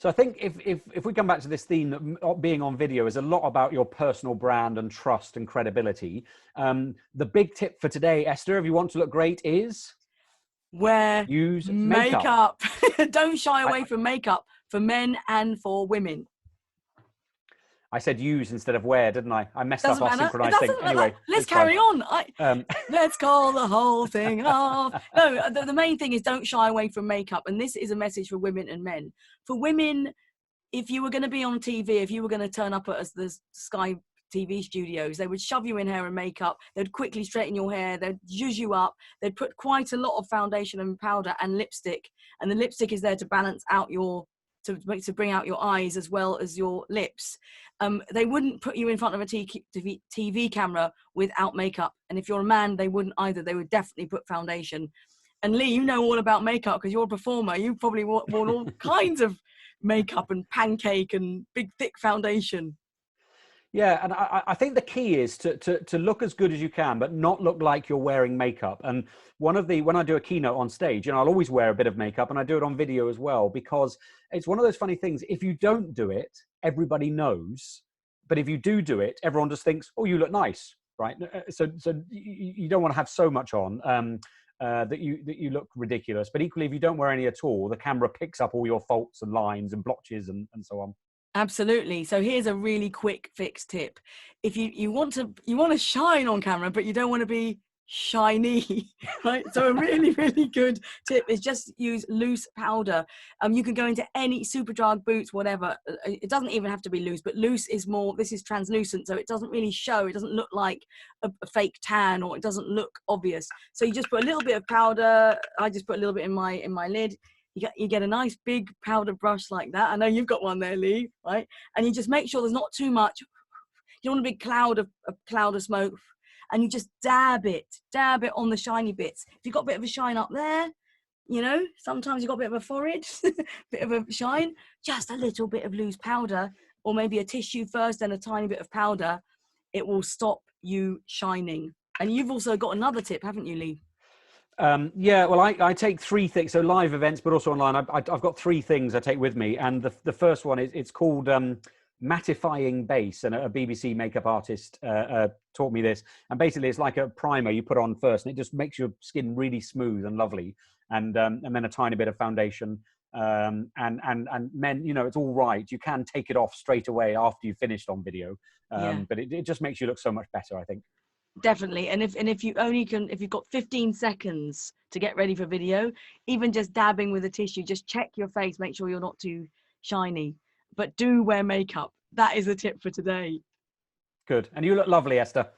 So I think if we come back to this theme that being on video is a lot about your personal brand and trust and credibility, the big tip for today, Esther, if you want to look great, is use makeup. Don't shy away from makeup for men and for women. I said use instead of wear, didn't I? I messed Doesn't up our matter. synchronized thing. Anyway, let's carry on. Let's call the whole thing off. No, the main thing is don't shy away from makeup. And this is a message for women and men. For women, if you were going to be on TV, if you were going to turn up at the Sky TV studios, they would shove you in hair and makeup. They'd quickly straighten your hair. They'd zhuzh you up. They'd put quite a lot of foundation and powder and lipstick. And the lipstick is there to balance out to bring out your eyes as well as your lips. They wouldn't put you in front of a TV camera without makeup. And if you're a man, they wouldn't either. They would definitely put foundation. And Lee, you know all about makeup because you're a performer. You've probably worn all kinds of makeup and pancake and big thick foundation. Yeah, and I think the key is to look as good as you can, but not look like you're wearing makeup. And when I do a keynote on stage, and I'll always wear a bit of makeup, and I do it on video as well, because it's one of those funny things. If you don't do it, everybody knows. But if you do it, everyone just thinks, oh, you look nice, right? So you don't want to have so much on that you look ridiculous. But equally, if you don't wear any at all, the camera picks up all your faults and lines and blotches and so on. Absolutely. So here's a really quick fix tip. If you want to shine on camera, but you don't want to be shiny, right? So a really, really good tip is just use loose powder. You can go into any Superdrug, Boots, whatever. It doesn't even have to be loose, but loose is more, this is translucent, so it doesn't really show. It doesn't look like a fake tan, or it doesn't look obvious. So you just put a little bit of powder. I just put a little bit in my lid. You get a nice big powder brush like that. I know you've got one there, Lee, right? And you just make sure there's not too much. You don't want a big cloud of smoke. And you just dab it on the shiny bits. If you've got a bit of a shine up there, sometimes you've got a bit of a forehead, bit of a shine, just a little bit of loose powder, or maybe a tissue first and a tiny bit of powder. It will stop you shining. And you've also got another tip, haven't you, Lee? Yeah, well, I take three things. So live events, but also online. I've got three things I take with me, and the first one is it's called mattifying base, and a BBC makeup artist taught me this. And basically, it's like a primer you put on first, and it just makes your skin really smooth and lovely. And then a tiny bit of foundation. And men, it's all right. You can take it off straight away after you've finished on video, but it just makes you look so much better, I think. Definitely. And if you've got 15 seconds to get ready for video, even just dabbing with a tissue, just check your face, make sure you're not too shiny, but do wear makeup. That is a tip for today. Good. And you look lovely, Esther.